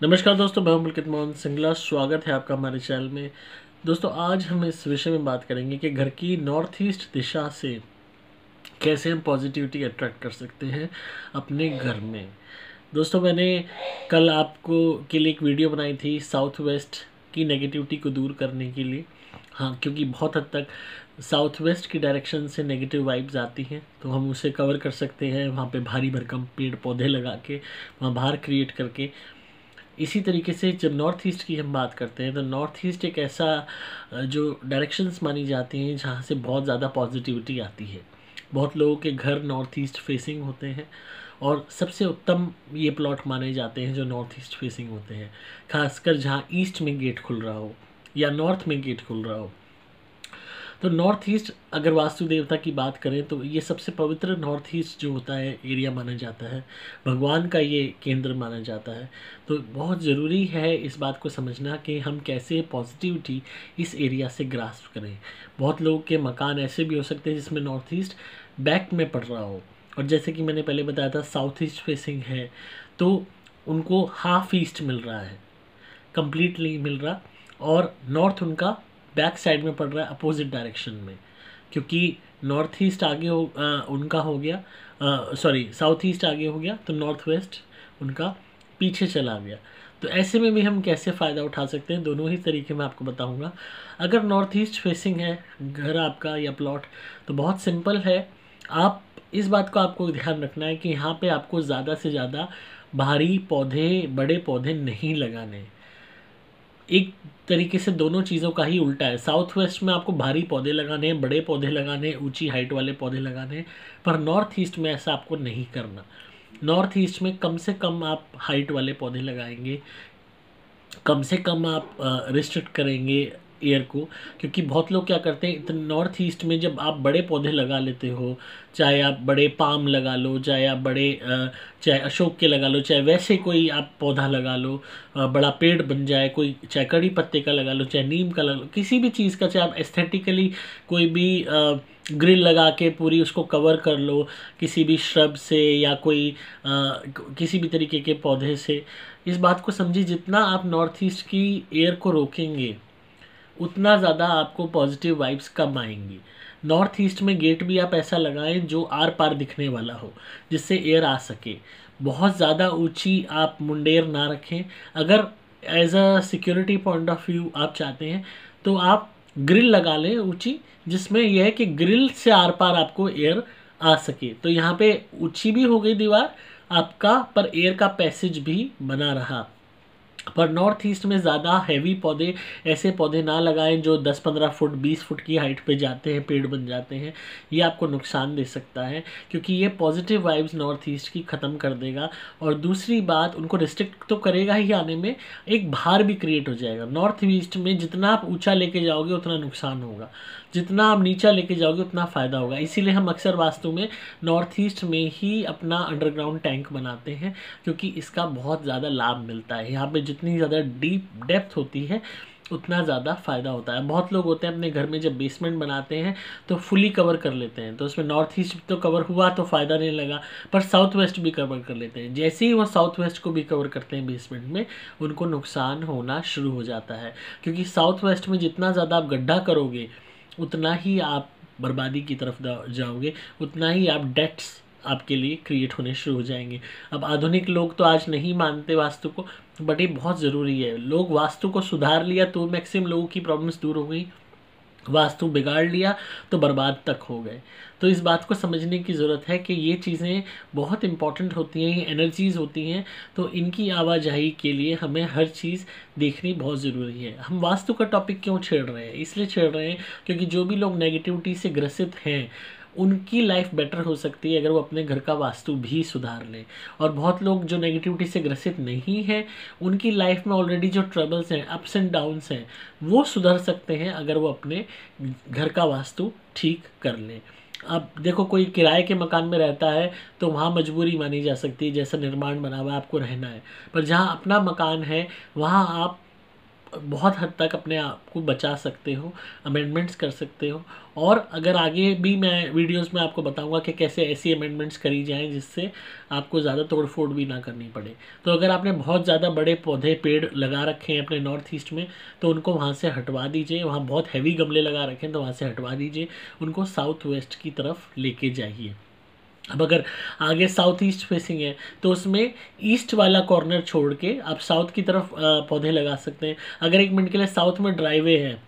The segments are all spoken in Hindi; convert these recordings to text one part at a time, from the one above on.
नमस्कार दोस्तों, मैं हूं पुलकित मोहन सिंगला। स्वागत है आपका हमारे चैनल में। दोस्तों, आज हम इस विषय में बात करेंगे कि घर की नॉर्थ ईस्ट दिशा से कैसे हम पॉजिटिविटी अट्रैक्ट कर सकते हैं अपने घर में। दोस्तों, मैंने कल आपको के लिए एक वीडियो बनाई थी साउथ वेस्ट की नेगेटिविटी को दूर करने के लिए। हाँ, क्योंकि बहुत हद तक साउथ वेस्ट की डायरेक्शन से नेगेटिव वाइब्स आती हैं, तो हम उसे कवर कर सकते हैं वहाँ पे भारी भरकम पेड़ पौधे लगा के, वहाँ बाहर क्रिएट करके। इसी तरीके से जब नॉर्थ ईस्ट की हम बात करते हैं तो नॉर्थ ईस्ट एक ऐसा जो डायरेक्शंस मानी जाती हैं जहाँ से बहुत ज़्यादा पॉजिटिविटी आती है। बहुत लोगों के घर नॉर्थ ईस्ट फेसिंग होते हैं और सबसे उत्तम ये प्लॉट माने जाते हैं जो नॉर्थ ईस्ट फेसिंग होते हैं, खासकर जहाँ ईस्ट में गेट खुल रहा हो या नॉर्थ में गेट खुल रहा हो। तो नॉर्थ ईस्ट अगर वास्तु देवता की बात करें तो ये सबसे पवित्र नॉर्थ ईस्ट जो होता है एरिया माना जाता है, भगवान का ये केंद्र माना जाता है। तो बहुत ज़रूरी है इस बात को समझना कि हम कैसे पॉजिटिविटी इस एरिया से ग्रास्प करें। बहुत लोगों के मकान ऐसे भी हो सकते हैं जिसमें नॉर्थ ईस्ट बैक में पड़ रहा हो, और जैसे कि मैंने पहले बताया था साउथ ईस्ट फेसिंग है तो उनको हाफ ईस्ट मिल रहा है, कंप्लीटली मिल रहा, और नॉर्थ उनका बैक साइड में पड़ रहा है अपोजिट डायरेक्शन में, क्योंकि नॉर्थ ईस्ट आगे उनका हो गया, सॉरी साउथ ईस्ट आगे हो गया तो नॉर्थ वेस्ट उनका पीछे चला गया। तो ऐसे में भी हम कैसे फ़ायदा उठा सकते हैं, दोनों ही तरीके मैं आपको बताऊंगा। अगर नॉर्थ ईस्ट फेसिंग है घर आपका या प्लॉट तो बहुत सिंपल है। आप इस बात को आपको ध्यान रखना है कि यहाँ पे आपको ज़्यादा से ज़्यादा भारी पौधे, बड़े पौधे नहीं लगाने। एक तरीके से दोनों चीज़ों का ही उल्टा है। साउथ वेस्ट में आपको भारी पौधे लगाने हैं, बड़े पौधे लगाने हैं, ऊंची हाइट वाले पौधे लगाने हैं, पर नॉर्थ ईस्ट में ऐसा आपको नहीं करना। नॉर्थ ईस्ट में कम से कम आप हाइट वाले पौधे लगाएंगे, कम से कम आप रिस्ट्रिक्ट करेंगे एयर को। क्योंकि बहुत लोग क्या करते हैं, इतने नॉर्थ ईस्ट में जब आप बड़े पौधे लगा लेते हो, चाहे आप बड़े पाम लगा लो, चाहे आप बड़े चाहे अशोक के लगा लो, चाहे वैसे कोई आप पौधा लगा लो, बड़ा पेड़ बन जाए कोई, चाहे कड़ी पत्ते का लगा लो, चाहे नीम का लगा लो, किसी भी चीज़ का, चाहे आप एस्थेटिकली कोई भी ग्रिल लगा के पूरी उसको कवर कर लो किसी भी श्रब से या कोई किसी भी तरीके के पौधे से। इस बात को समझिए, जितना आप नॉर्थ ईस्ट की एयर को रोकेंगे उतना ज़्यादा आपको पॉजिटिव वाइब्स कम आएंगी। नॉर्थ ईस्ट में गेट भी आप ऐसा लगाएं जो आर पार दिखने वाला हो, जिससे एयर आ सके। बहुत ज़्यादा ऊंची आप मुंडेर ना रखें। अगर as a security point of view आप चाहते हैं तो आप ग्रिल लगा लें ऊंची, जिसमें यह है कि ग्रिल से आर पार आपको एयर आ सके। तो यहाँ पे ऊंची भी हो गई दीवार आपका, पर एयर का पैसेज भी बना रहा। पर नॉर्थ ईस्ट में ज़्यादा हैवी पौधे, ऐसे पौधे ना लगाएं जो 10-15 फुट 20 फुट की हाइट पे जाते हैं, पेड़ बन जाते हैं। ये आपको नुकसान दे सकता है, क्योंकि ये पॉजिटिव वाइब्स नॉर्थ ईस्ट की ख़त्म कर देगा। और दूसरी बात, उनको रिस्ट्रिक्ट तो करेगा ही, आने में एक भार भी क्रिएट हो जाएगा। नॉर्थ ईस्ट में जितना आप ऊँचा लेके जाओगे उतना नुकसान होगा, जितना आप नीचा लेके जाओगे उतना फ़ायदा होगा। इसीलिए हम अक्सर वास्तु में नॉर्थ ईस्ट में ही अपना अंडरग्राउंड टैंक बनाते हैं, क्योंकि इसका बहुत ज़्यादा लाभ मिलता है। यहाँ पे जितनी ज़्यादा डीप डेप्थ होती है उतना ज़्यादा फ़ायदा होता है। बहुत लोग होते हैं अपने घर में जब बेसमेंट बनाते हैं तो फुली कवर कर लेते हैं, तो उसमें नॉर्थ ईस्ट तो कवर हुआ तो फ़ायदा नहीं लगा, पर साउथ वेस्ट भी कवर कर लेते हैं। जैसे ही वो साउथ वेस्ट को भी कवर करते हैं बेसमेंट में, उनको नुकसान होना शुरू हो जाता है। क्योंकि साउथ वेस्ट में जितना ज़्यादा आप गड्ढा करोगे उतना ही आप बर्बादी की तरफ जाओगे, उतना ही आप डेट्स आपके लिए क्रिएट होने शुरू हो जाएंगे। अब आधुनिक लोग तो आज नहीं मानते वास्तु को, बट ये बहुत ज़रूरी है। लोग वास्तु को सुधार लिया तो मैक्सिमम लोगों की प्रॉब्लम्स दूर हो गई, वास्तु बिगाड़ लिया तो बर्बाद तक हो गए। तो इस बात को समझने की ज़रूरत है कि ये चीज़ें बहुत इंपॉर्टेंट होती हैं, ये एनर्जीज़ होती हैं, तो इनकी आवाजाही के लिए हमें हर चीज़ देखनी बहुत ज़रूरी है। हम वास्तु का टॉपिक क्यों छेड़ रहे हैं? इसलिए छेड़ रहे हैं क्योंकि जो भी लोग नेगेटिविटी से ग्रसित हैं उनकी लाइफ बेटर हो सकती है अगर वो अपने घर का वास्तु भी सुधार लें। और बहुत लोग जो नेगेटिविटी से ग्रसित नहीं हैं, उनकी लाइफ में ऑलरेडी जो ट्रबल्स हैं, अप्स एंड डाउन्स हैं, वो सुधर सकते हैं अगर वो अपने घर का वास्तु ठीक कर लें। अब देखो, कोई किराए के मकान में रहता है तो वहाँ मजबूरी मानी जा सकती है, जैसा निर्माण बना हुआ है आपको रहना है। पर जहाँ अपना मकान है वहाँ आप बहुत हद तक अपने आप को बचा सकते हो, अमेंडमेंट्स कर सकते हो। और अगर आगे भी मैं वीडियोस में आपको बताऊंगा कि कैसे ऐसी अमेंडमेंट्स करी जाएं जिससे आपको ज़्यादा तोड़ फोड़ भी ना करनी पड़े। तो अगर आपने बहुत ज़्यादा बड़े पौधे पेड़ लगा रखे हैं अपने नॉर्थ ईस्ट में, तो उनको वहाँ से हटवा दीजिए। वहाँ बहुत हैवी गमले लगा रखे हैं तो वहाँ से हटवा दीजिए, उनको साउथ वेस्ट की तरफ लेके जाइए। अब अगर आगे साउथ ईस्ट फेसिंग है तो उसमें ईस्ट वाला कॉर्नर छोड़ के आप साउथ की तरफ पौधे लगा सकते हैं। अगर 1 मिनट के लिए साउथ में ड्राईवे है,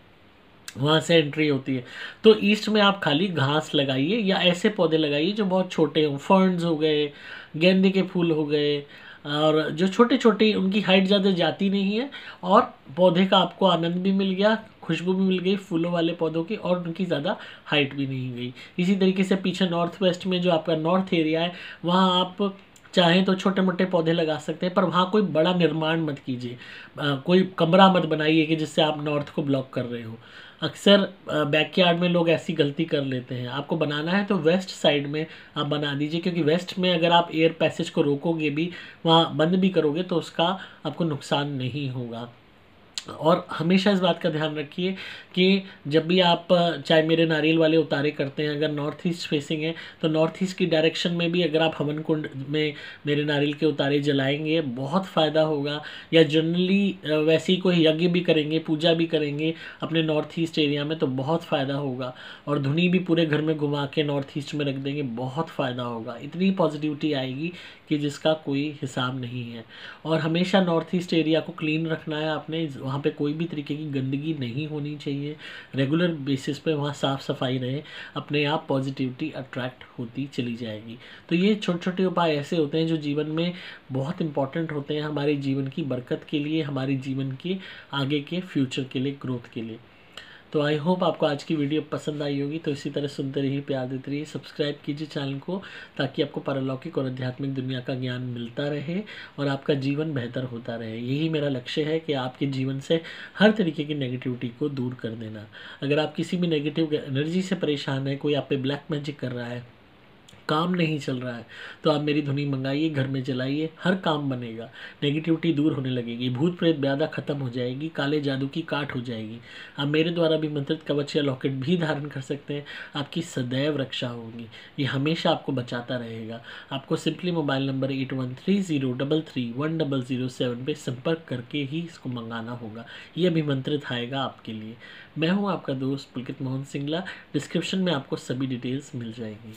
वहाँ से एंट्री होती है, तो ईस्ट में आप खाली घास लगाइए या ऐसे पौधे लगाइए जो बहुत छोटे हों। फर्न्स हो गए, गेंदे के फूल हो गए, और जो छोटे छोटे, उनकी हाइट ज़्यादा जाती नहीं है और पौधे का आपको आनंद भी मिल गया, खुशबू भी मिल गई फूलों वाले पौधों की, और उनकी ज़्यादा हाइट भी नहीं गई। इसी तरीके से पीछे नॉर्थ वेस्ट में जो आपका नॉर्थ एरिया है, वहाँ आप चाहें तो छोटे मोटे पौधे लगा सकते हैं, पर वहाँ कोई बड़ा निर्माण मत कीजिए। कोई कमरा मत बनाइए कि जिससे आप नॉर्थ को ब्लॉक कर रहे हो। अक्सर बैकयार्ड में लोग ऐसी गलती कर लेते हैं। आपको बनाना है तो वेस्ट साइड में आप बना दीजिए, क्योंकि वेस्ट में अगर आप एयर पैसेज को रोकोगे भी, वहाँ बंद भी करोगे, तो उसका आपको नुकसान नहीं होगा। और हमेशा इस बात का ध्यान रखिए कि जब भी आप चाहे मेरे नारियल वाले उतारे करते हैं, अगर नॉर्थ ईस्ट फेसिंग है तो नॉर्थ ईस्ट की डायरेक्शन में भी अगर आप हवन कुंड में मेरे नारियल के उतारे जलाएंगे, बहुत फ़ायदा होगा। या जनरली वैसे ही कोई यज्ञ भी करेंगे, पूजा भी करेंगे अपने नॉर्थ ईस्ट एरिया में, तो बहुत फ़ायदा होगा। और धुनी भी पूरे घर में घुमा के नॉर्थ ईस्ट में रख देंगे, बहुत फ़ायदा होगा। इतनी पॉजिटिविटी आएगी कि जिसका कोई हिसाब नहीं है। और हमेशा नॉर्थ ईस्ट एरिया को क्लीन रखना है आपने, वहाँ पे कोई भी तरीके की गंदगी नहीं होनी चाहिए। रेगुलर बेसिस पे वहाँ साफ़ सफाई रहे, अपने आप पॉजिटिविटी अट्रैक्ट होती चली जाएगी। तो ये छोटे छोटे उपाय ऐसे होते हैं जो जीवन में बहुत इंपॉर्टेंट होते हैं, हमारे जीवन की बरकत के लिए, हमारे जीवन के आगे के फ्यूचर के लिए, ग्रोथ के लिए। तो आई होप आपको आज की वीडियो पसंद आई होगी। तो इसी तरह सुनते रहिए, प्यार देते रहिए, सब्सक्राइब कीजिए चैनल को, ताकि आपको पारलौकिक और आध्यात्मिक दुनिया का ज्ञान मिलता रहे और आपका जीवन बेहतर होता रहे। यही मेरा लक्ष्य है कि आपके जीवन से हर तरीके की नेगेटिविटी को दूर कर देना। अगर आप किसी भी नेगेटिव एनर्जी से परेशान है, कोई आप पे ब्लैक मैजिक कर रहा है, काम नहीं चल रहा है, तो आप मेरी धुनी मंगाइए, घर में जलाइए, हर काम बनेगा, नेगेटिविटी दूर होने लगेगी, भूत प्रेत ब्यादा खत्म हो जाएगी, काले जादू की काट हो जाएगी। आप मेरे द्वारा भी मंत्रित कवच या लॉकेट भी धारण कर सकते हैं, आपकी सदैव रक्षा होगी, ये हमेशा आपको बचाता रहेगा। आपको सिंपली मोबाइल नंबर 8130331007 पे संपर्क करके ही इसको मंगाना होगा। ये अभिमंत्रित आएगा आपके लिए। मैं हूँ आपका दोस्त पुलकित मोहन सिंगला। डिस्क्रिप्शन में आपको सभी डिटेल्स मिल जाएंगी।